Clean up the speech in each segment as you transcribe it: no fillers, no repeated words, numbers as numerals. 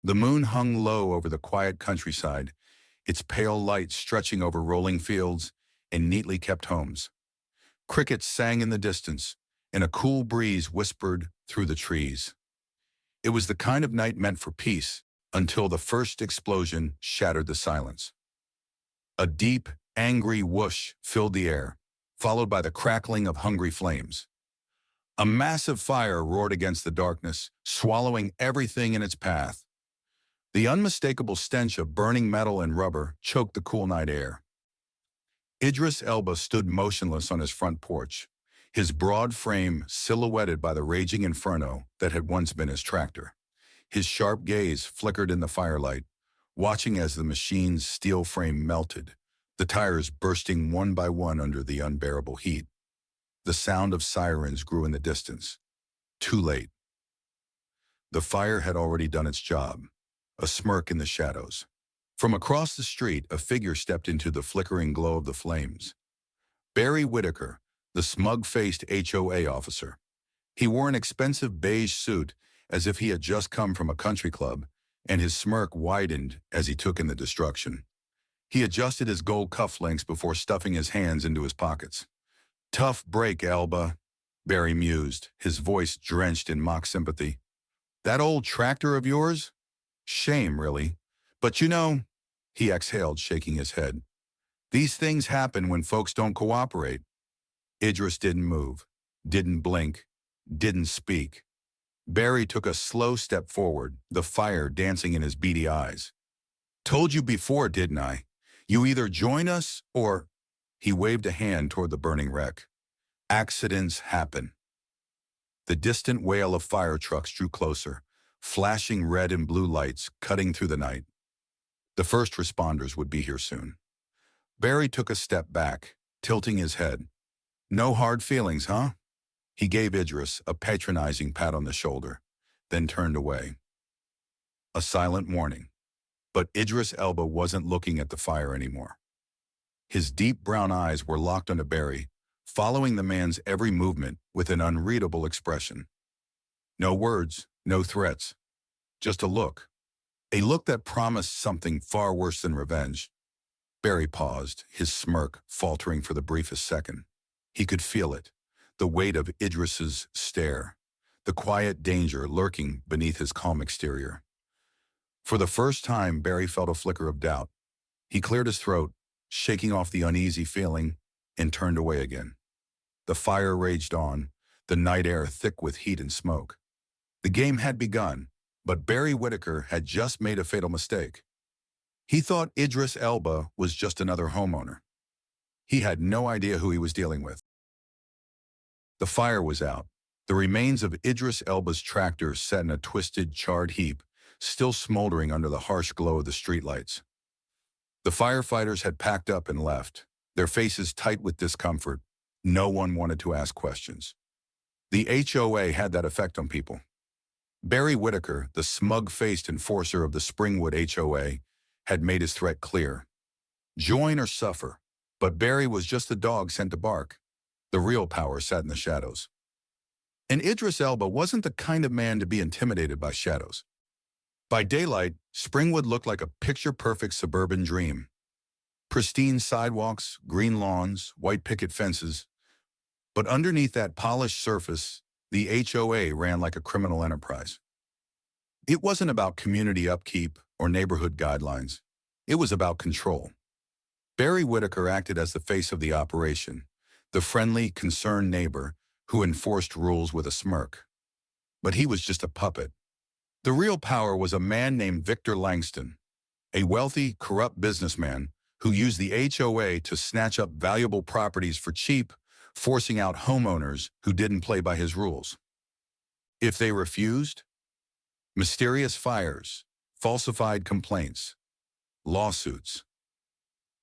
The moon hung low over the quiet countryside, its pale light stretching over rolling fields and neatly kept homes. Crickets sang in the distance, and a cool breeze whispered through the trees. It was the kind of night meant for peace, until the first explosion shattered the silence. A deep, angry whoosh filled the air, followed by the crackling of hungry flames. A massive fire roared against the darkness, swallowing everything in its path. The unmistakable stench of burning metal and rubber choked the cool night air. Idris Elba stood motionless on his front porch, his broad frame silhouetted by the raging inferno that had once been his tractor. His sharp gaze flickered in the firelight, watching as the machine's steel frame melted, the tires bursting one by one under the unbearable heat. The sound of sirens grew in the distance. Too late. The fire had already done its job, a smirk in the shadows. From across the street, a figure stepped into the flickering glow of the flames. Barry Whitaker, the smug-faced HOA officer. He wore an expensive beige suit as if he had just come from a country club, and his smirk widened as he took in the destruction. He adjusted his gold cufflinks before stuffing his hands into his pockets. "Tough break, Elba," Barry mused, his voice drenched in mock sympathy. "That old tractor of yours? Shame, really. But you know," he exhaled, shaking his head, "these things happen when folks don't cooperate." Idris didn't move, didn't blink, didn't speak. Barry took a slow step forward, the fire dancing in his beady eyes. "Told you before, didn't I? You either join us or—" He waved a hand toward the burning wreck. "Accidents happen." The distant wail of fire trucks drew closer, flashing red and blue lights cutting through the night. The first responders would be here soon. Barry took a step back, tilting his head. "No hard feelings, huh?" He gave Idris a patronizing pat on the shoulder, then turned away. A silent warning. But Idris Elba wasn't looking at the fire anymore. His deep brown eyes were locked onto Barry, following the man's every movement with an unreadable expression. No words, no threats, just a look. A look that promised something far worse than revenge. Barry paused, his smirk faltering for the briefest second. He could feel it, the weight of Idris's stare, the quiet danger lurking beneath his calm exterior. For the first time, Barry felt a flicker of doubt. He cleared his throat, shaking off the uneasy feeling, and turned away again. The fire raged on, the night air thick with heat and smoke. The game had begun, but Barry Whitaker had just made a fatal mistake. He thought Idris Elba was just another homeowner. He had no idea who he was dealing with. The fire was out. The remains of Idris Elba's tractor sat in a twisted, charred heap, still smoldering under the harsh glow of the streetlights. The firefighters had packed up and left, their faces tight with discomfort. No one wanted to ask questions. The HOA had that effect on people. Barry Whitaker, the smug-faced enforcer of the Springwood HOA, had made his threat clear. Join or suffer. But Barry was just a dog sent to bark. The real power sat in the shadows. And Idris Elba wasn't the kind of man to be intimidated by shadows. By daylight, Springwood looked like a picture-perfect suburban dream. Pristine sidewalks, green lawns, white picket fences. But underneath that polished surface, the HOA ran like a criminal enterprise. It wasn't about community upkeep or neighborhood guidelines. It was about control. Barry Whitaker acted as the face of the operation, the friendly, concerned neighbor who enforced rules with a smirk. But he was just a puppet. The real power was a man named Victor Langston, a wealthy, corrupt businessman who used the HOA to snatch up valuable properties for cheap, forcing out homeowners who didn't play by his rules. If they refused, mysterious fires, falsified complaints, lawsuits.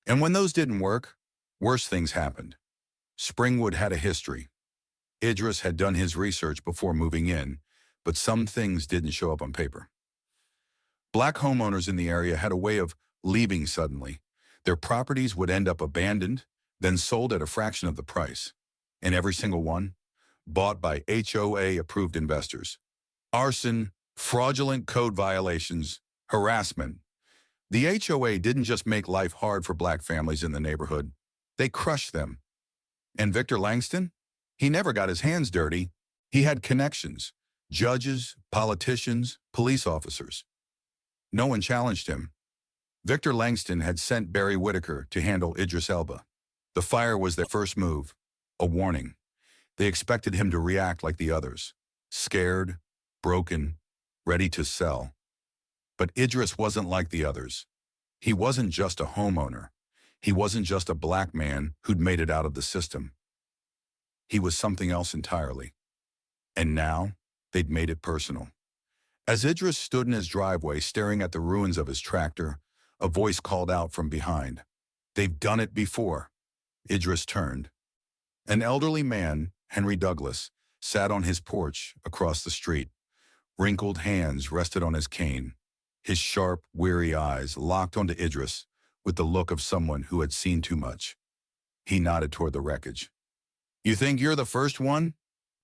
And when those didn't work, worse things happened. Springwood had a history. Idris had done his research before moving in, but some things didn't show up on paper. Black homeowners in the area had a way of leaving suddenly. Their properties would end up abandoned, then sold at a fraction of the price. And every single one, bought by HOA-approved investors. Arson, fraudulent code violations, Harassment. The HOA didn't just make life hard for black families in the neighborhood. They crushed them. And Victor Langston? He never got his hands dirty. He had connections. Judges, politicians, police officers. No one challenged him. Victor Langston had sent Barry Whitaker to handle Idris Elba. The fire was their first move, a warning. They expected him to react like the others, scared, broken, ready to sell. But Idris wasn't like the others. He wasn't just a homeowner. He wasn't just a black man who'd made it out of the system. He was something else entirely. And now, they'd made it personal. As Idris stood in his driveway staring at the ruins of his tractor, a voice called out from behind. "They've done it before." Idris turned. An elderly man, Henry Douglas, sat on his porch across the street. Wrinkled hands rested on his cane. His sharp, weary eyes locked onto Idris with the look of someone who had seen too much. He nodded toward the wreckage. "You think you're the first one?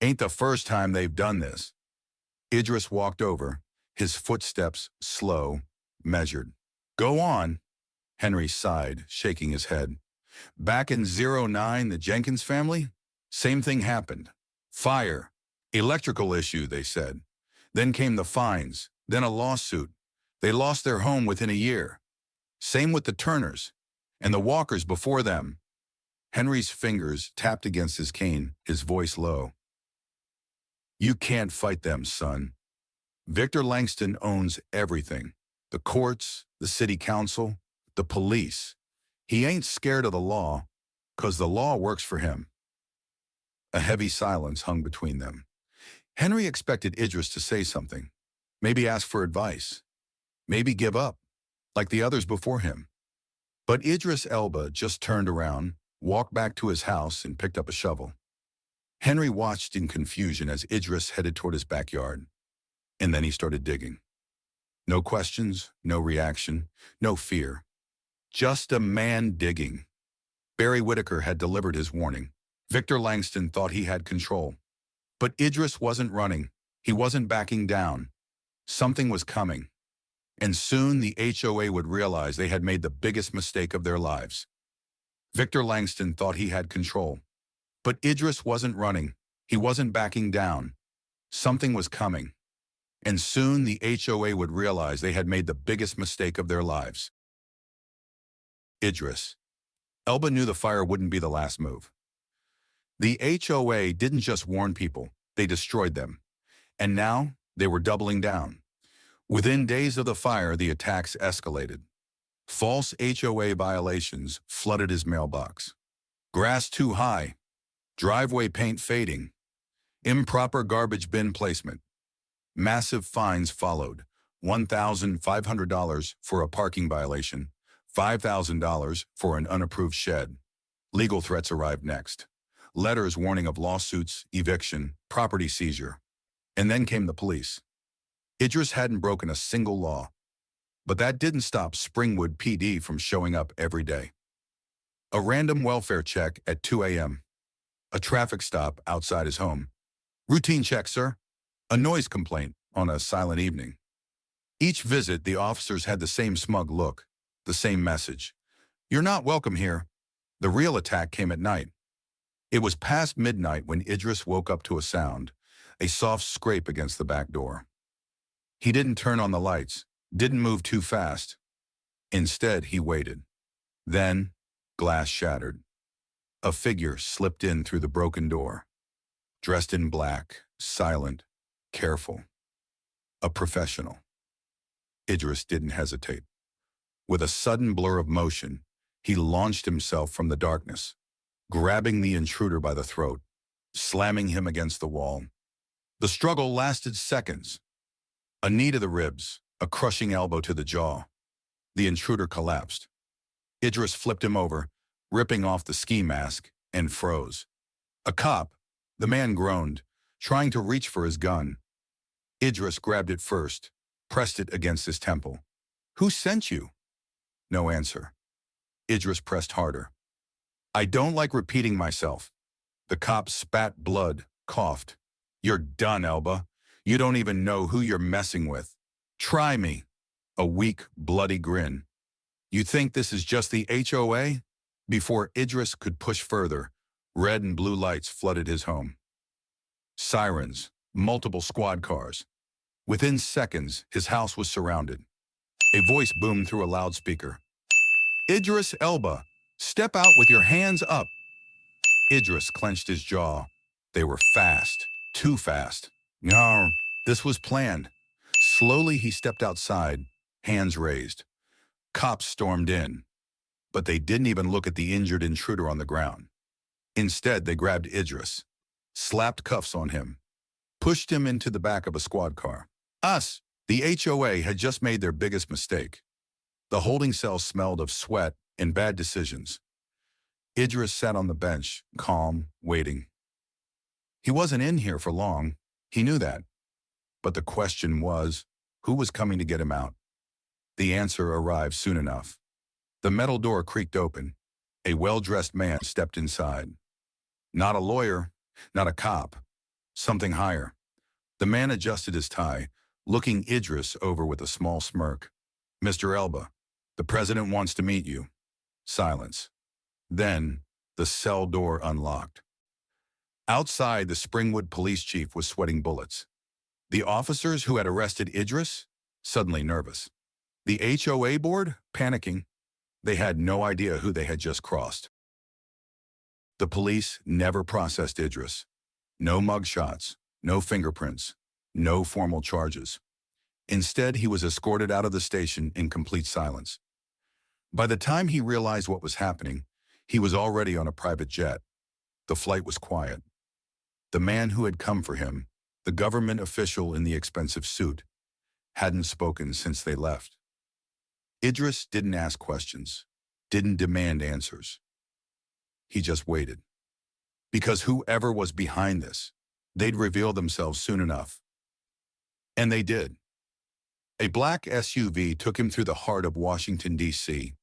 Ain't the first time they've done this." Idris walked over, his footsteps slow, measured. "Go on," Henry sighed, shaking his head. "Back in '09, the Jenkins family? Same thing happened. Fire. Electrical issue, they said. Then came the fines, then a lawsuit. They lost their home within a year. Same with the Turners, and the Walkers before them." Henry's fingers tapped against his cane, his voice low. "You can't fight them, son. Victor Langston owns everything. The courts, the city council, the police. He ain't scared of the law, 'cause the law works for him." A heavy silence hung between them. Henry expected Idris to say something, maybe ask for advice, maybe give up, like the others before him. But Idris Elba just turned around, walked back to his house, and picked up a shovel. Henry watched in confusion as Idris headed toward his backyard, and then he started digging. No questions, no reaction, no fear. Just a man digging. Barry Whitaker had delivered his warning. Victor Langston thought he had control. But Idris wasn't running. He wasn't backing down. Something was coming. And soon the HOA would realize they had made the biggest mistake of their lives. Victor Langston thought he had control. But Idris wasn't running. He wasn't backing down. Something was coming. And soon the HOA would realize they had made the biggest mistake of their lives. Idris. Elba knew the fire wouldn't be the last move. The HOA didn't just warn people, they destroyed them. And now, they were doubling down. Within days of the fire, the attacks escalated. False HOA violations flooded his mailbox. Grass too high, driveway paint fading, improper garbage bin placement. Massive fines followed, $1,500 for a parking violation, $5,000 for an unapproved shed. Legal threats arrived next. Letters warning of lawsuits, eviction, property seizure. And then came the police. Idris hadn't broken a single law, but that didn't stop Springwood PD from showing up every day. A random welfare check at 2 a.m. A traffic stop outside his home. Routine check, sir. A noise complaint on a silent evening. Each visit, the officers had the same smug look, the same message. "You're not welcome here." The real attack came at night. It was past midnight when Idris woke up to a sound, a soft scrape against the back door. He didn't turn on the lights, didn't move too fast. Instead, he waited. Then, glass shattered. A figure slipped in through the broken door, dressed in black, silent, careful. A professional. Idris didn't hesitate. With a sudden blur of motion, he launched himself from the darkness, grabbing the intruder by the throat, slamming him against the wall. The struggle lasted seconds. A knee to the ribs, a crushing elbow to the jaw. The intruder collapsed. Idris flipped him over, ripping off the ski mask, and froze. "A cop," the man groaned, trying to reach for his gun. Idris grabbed it first, pressed it against his temple. "Who sent you?" No answer. Idris pressed harder. "I don't like repeating myself." The cop spat blood, coughed. "You're done, Elba. You don't even know who you're messing with. Try me." a weak, bloody grin. You think this is just the HOA? Before Idris could push further, red and blue lights flooded his home. Sirens, multiple squad cars. Within seconds, his house was surrounded. A voice boomed through a loudspeaker. Idris Elba, step out with your hands up. Idris clenched his jaw. They were fast, too fast. No, this was planned. Slowly he stepped outside, hands raised. Cops stormed in, but they didn't even look at the injured intruder on the ground. Instead, they grabbed Idris, slapped cuffs on him, pushed him into the back of a squad car. The HOA had just made their biggest mistake. The holding cell smelled of sweat and bad decisions. Idris sat on the bench, calm, waiting. He wasn't in here for long. He knew that. But the question was, who was coming to get him out? The answer arrived soon enough. The metal door creaked open. A well-dressed man stepped inside. Not a lawyer, not a cop, something higher. The man adjusted his tie, looking Idris over with a small smirk. Mr. Elba, the president wants to meet you. Silence. Then, the cell door unlocked. Outside, the Springwood police chief was sweating bullets. The officers who had arrested Idris, suddenly nervous. The HOA board, panicking. They had no idea who they had just crossed. The police never processed Idris. No mugshots, no fingerprints, no formal charges. Instead, he was escorted out of the station in complete silence. By the time he realized what was happening, he was already on a private jet. The flight was quiet. The man who had come for him, the government official in the expensive suit, hadn't spoken since they left. Idris didn't ask questions, didn't demand answers. He just waited. Because whoever was behind this, they'd reveal themselves soon enough. And they did. A black SUV took him through the heart of Washington, D.C.,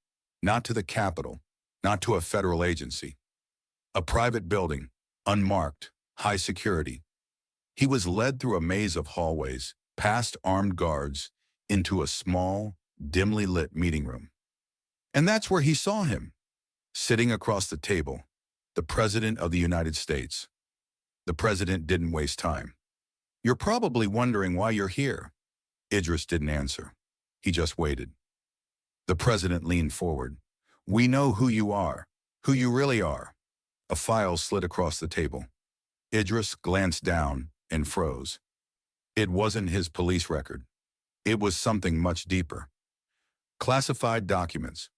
not to the Capitol, not to a federal agency. A private building, unmarked, high security. He was led through a maze of hallways, past armed guards, into a small, dimly lit meeting room. And that's where he saw him, sitting across the table, the President of the United States. The President didn't waste time. You're probably wondering why you're here. Idris didn't answer. He just waited. The President leaned forward. We know who you are, who you really are. A file slid across the table. Idris glanced down and froze. It wasn't his police record. It was something much deeper. Classified documents,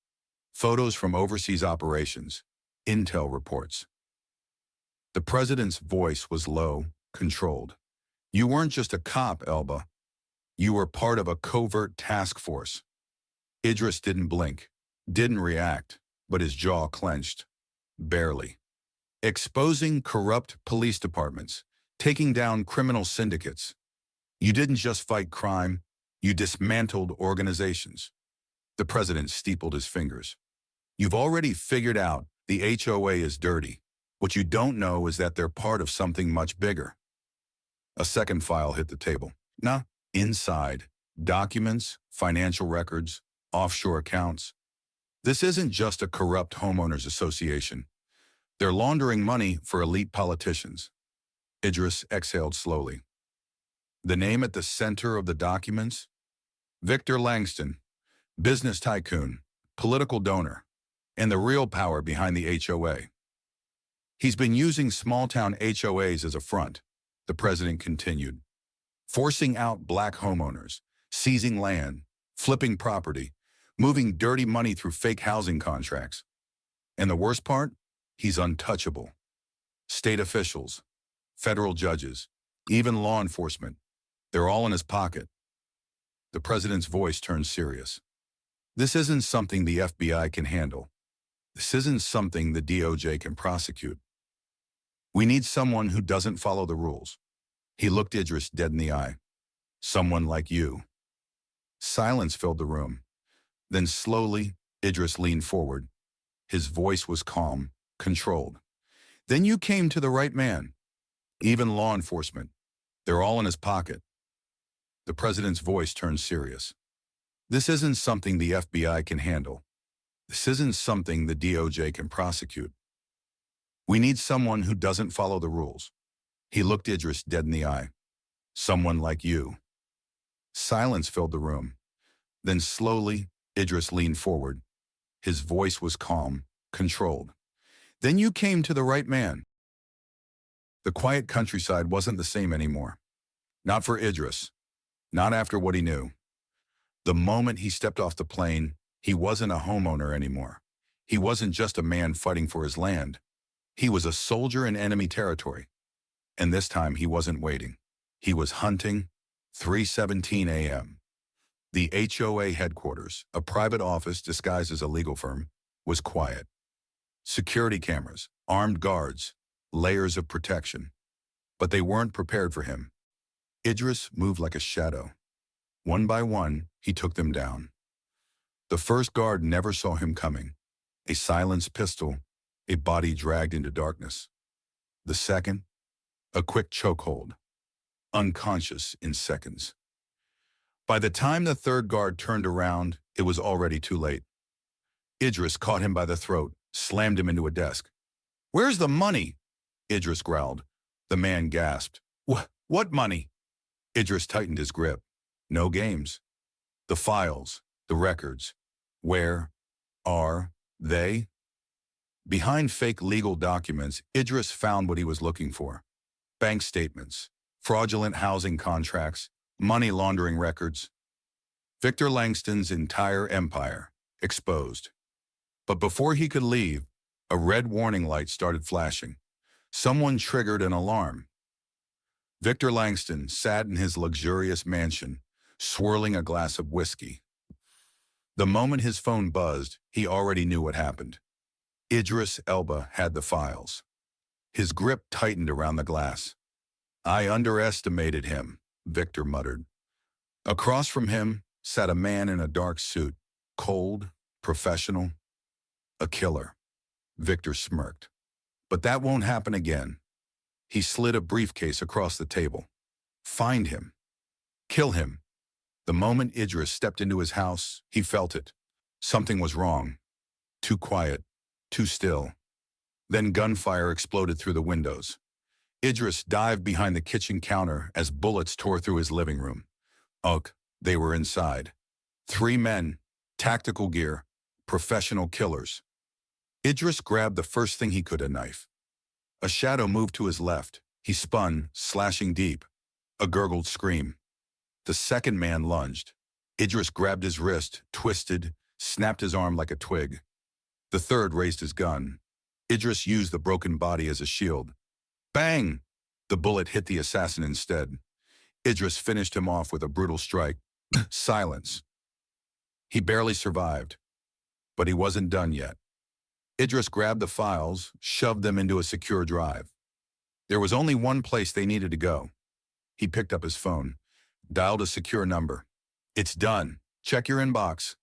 photos from overseas operations, intel reports. The President's voice was low, controlled. You weren't just a cop, Elba. You were part of a covert task force. Idris didn't blink, didn't react, but his jaw clenched. Barely. Exposing corrupt police departments, taking down criminal syndicates. You didn't just fight crime, you dismantled organizations. The President steepled his fingers. You've already figured out the HOA is dirty. What you don't know is that they're part of something much bigger. A second file hit the table. Inside, documents, financial records, offshore accounts. This isn't just a corrupt homeowners association. They're laundering money for elite politicians. Idris exhaled slowly. The name at the center of the documents? Victor Langston, business tycoon, political donor, and the real power behind the HOA. He's been using small-town HOAs as a front, the President continued, forcing out black homeowners, seizing land, flipping property, moving dirty money through fake housing contracts. And the worst part? He's untouchable. State officials, federal judges, even law enforcement, they're all in his pocket. The President's voice turned serious. This isn't something the FBI can handle. This isn't something the DOJ can prosecute. We need someone who doesn't follow the rules. He looked Idris dead in the eye. Someone like you. Silence filled the room. Then slowly, Idris leaned forward. His voice was calm, controlled. Then you came to the right man. Even law enforcement. They're all in his pocket. The President's voice turned serious. This isn't something the FBI can handle. This isn't something the DOJ can prosecute. We need someone who doesn't follow the rules. He looked Idris dead in the eye. Someone like you. Silence filled the room. Then slowly, Idris leaned forward. His voice was calm, controlled. Then you came to the right man. The quiet countryside wasn't the same anymore. Not for Idris. Not after what he knew. The moment he stepped off the plane, he wasn't a homeowner anymore. He wasn't just a man fighting for his land. He was a soldier in enemy territory. And this time he wasn't waiting. He was hunting. 3:17 a.m. The HOA headquarters, a private office disguised as a legal firm, was quiet. Security cameras, armed guards, layers of protection. But they weren't prepared for him. Idris moved like a shadow. One by one, he took them down. The first guard never saw him coming. A silenced pistol, a body dragged into darkness. The second, a quick chokehold. Unconscious in seconds. By the time the third guard turned around, it was already too late. Idris caught him by the throat, slammed him into a desk. "Where's the money?" Idris growled. The man gasped. What money?" Idris tightened his grip. No games. The files, the records. Where are they? Behind fake legal documents, Idris found what he was looking for. Bank statements, fraudulent housing contracts, money laundering records. Victor Langston's entire empire exposed. But before he could leave, a red warning light started flashing. Someone triggered an alarm. Victor Langston sat in his luxurious mansion, swirling a glass of whiskey. The moment his phone buzzed, he already knew what happened. Idris Elba had the files. His grip tightened around the glass. "I underestimated him," Victor muttered. Across from him sat a man in a dark suit, cold, professional, a killer. Victor smirked. "But that won't happen again." He slid a briefcase across the table. "Find him. Kill him." The moment Idris stepped into his house, he felt it. Something was wrong. Too quiet, too still. Then gunfire exploded through the windows. Idris dived behind the kitchen counter as bullets tore through his living room. Ugh, they were inside. 3 men, tactical gear, professional killers. Idris grabbed the first thing he could, a knife. A shadow moved to his left. He spun, slashing deep. A gurgled scream. The second man lunged. Idris grabbed his wrist, twisted, snapped his arm like a twig. The third raised his gun. Idris used the broken body as a shield. Bang! The bullet hit the assassin instead. Idris finished him off with a brutal strike. Silence. He barely survived. But he wasn't done yet. Idris grabbed the files, shoved them into a secure drive. There was only one place they needed to go. He picked up his phone, dialed a secure number. "It's done. Check your inbox."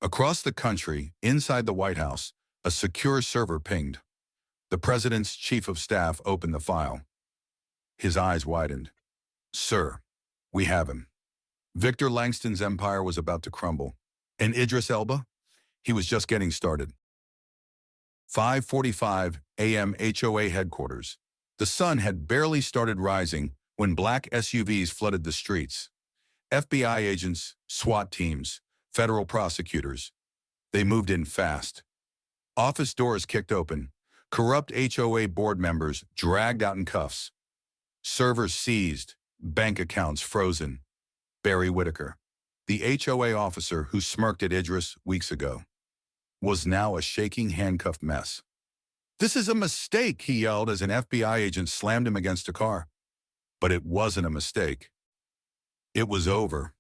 Across the country, inside the White House, a secure server pinged. The president's chief of staff opened the file. His eyes widened. "Sir, we have him." Victor Langston's empire was about to crumble. And Idris Elba? He was just getting started. 5:45 a.m. HOA headquarters. The sun had barely started rising when black SUVs flooded the streets. FBI agents, SWAT teams, federal prosecutors. They moved in fast. Office doors kicked open. Corrupt HOA board members dragged out in cuffs. Servers seized. Bank accounts frozen. Barry Whitaker, the HOA officer who smirked at Idris weeks ago, was now a shaking, handcuffed mess. "This is a mistake," he yelled as an FBI agent slammed him against a car. But it wasn't a mistake. It was over.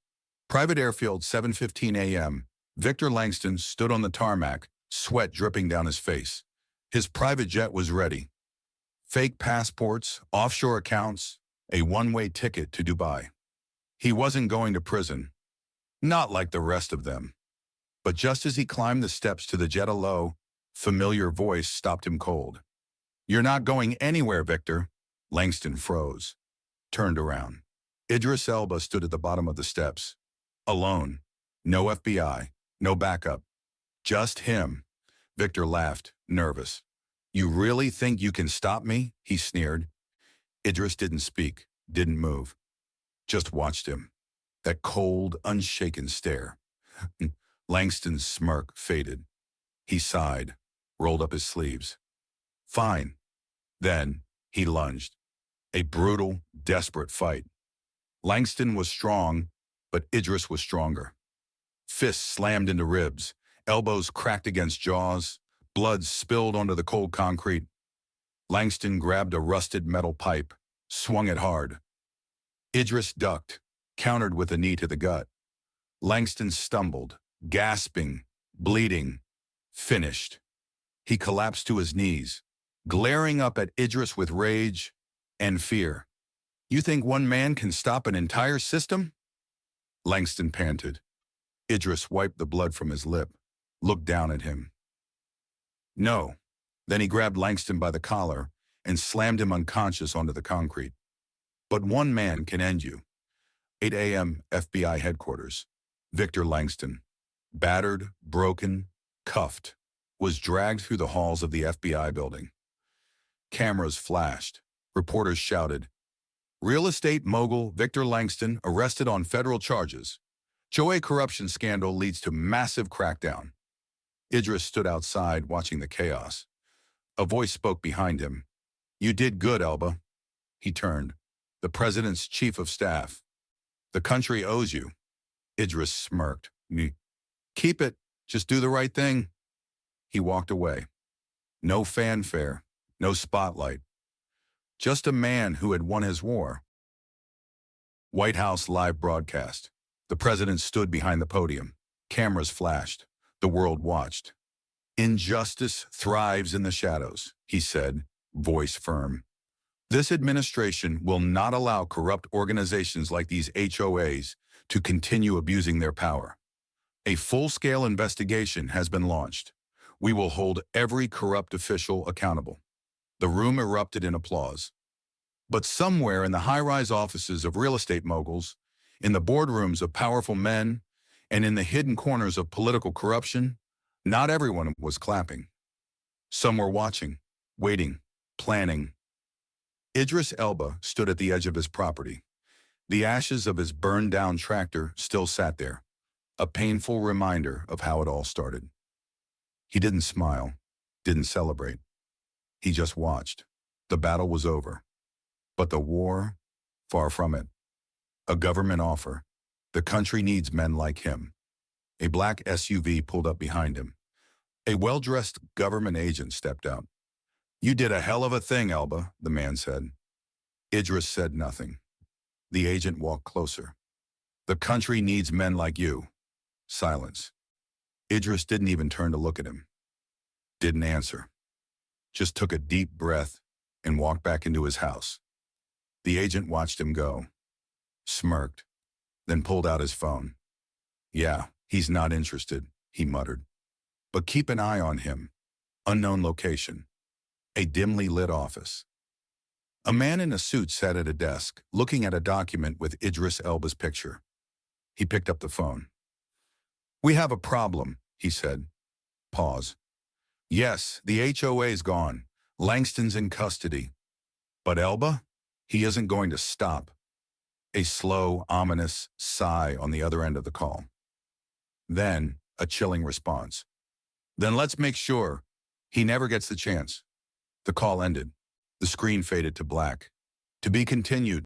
Private Airfield, 7:15 a.m. Victor Langston stood on the tarmac, sweat dripping down his face. His private jet was ready. Fake passports, offshore accounts, a one-way ticket to Dubai. He wasn't going to prison. Not like the rest of them. But just as he climbed the steps to the jet, a low, familiar voice stopped him cold. "You're not going anywhere, Victor." Langston froze, turned around. Idris Elba stood at the bottom of the steps. Alone. No FBI, no backup. Just him. Victor laughed, nervous. You really think you can stop me? He sneered. Idris didn't speak, didn't move. Just watched him. That cold, unshaken stare. Langston's smirk faded. He sighed, rolled up his sleeves. Fine. Then he lunged. A brutal, desperate fight. Langston was strong, but Idris was stronger. Fists slammed into ribs, elbows cracked against jaws, blood spilled onto the cold concrete. Langston grabbed a rusted metal pipe, swung it hard. Idris ducked, countered with a knee to the gut. Langston stumbled, gasping, bleeding, finished. He collapsed to his knees, glaring up at Idris with rage and fear. You think one man can stop an entire system? Langston panted. Idris wiped the blood from his lip, looked down at him. No. Then he grabbed Langston by the collar and slammed him unconscious onto the concrete. But one man can end you. 8 a.m. FBI headquarters. Victor Langston, battered, broken, cuffed, was dragged through the halls of the FBI building. Cameras flashed. Reporters shouted, Real estate mogul Victor Langston arrested on federal charges. HOA corruption scandal leads to massive crackdown. Idris stood outside watching the chaos. A voice spoke behind him. You did good, Elba. He turned. The president's chief of staff. The country owes you. Idris smirked. Keep it. Just do the right thing. He walked away. No fanfare, no spotlight. Just a man who had won his war. White House live broadcast. The president stood behind the podium. Cameras flashed. The world watched. Injustice thrives in the shadows, he said, voice firm. This administration will not allow corrupt organizations like these HOAs to continue abusing their power. A full-scale investigation has been launched. We will hold every corrupt official accountable. The room erupted in applause. But somewhere in the high-rise offices of real estate moguls, in the boardrooms of powerful men, and in the hidden corners of political corruption, not everyone was clapping. Some were watching, waiting, planning. Idris Elba stood at the edge of his property. The ashes of his burned-down tractor still sat there, a painful reminder of how it all started. He didn't smile, didn't celebrate. He just watched. The battle was over. But the war, far from it. A government offer. The country needs men like him. A black SUV pulled up behind him. A well-dressed government agent stepped out. You did a hell of a thing, Elba, the man said. Idris said nothing. The agent walked closer. The country needs men like you. Silence. Idris didn't even turn to look at him. Didn't answer. Just took a deep breath and walked back into his house. The agent watched him go, smirked, then pulled out his phone. Yeah, he's not interested, he muttered. But keep an eye on him. Unknown location. A dimly lit office. A man in a suit sat at a desk, looking at a document with Idris Elba's picture. He picked up the phone. We have a problem, he said. Pause. Yes, the HOA's gone. Langston's in custody. But Elba? He isn't going to stop. A slow, ominous sigh on the other end of the call. Then, a chilling response. Then let's make sure he never gets the chance. The call ended. The screen faded to black. To be continued.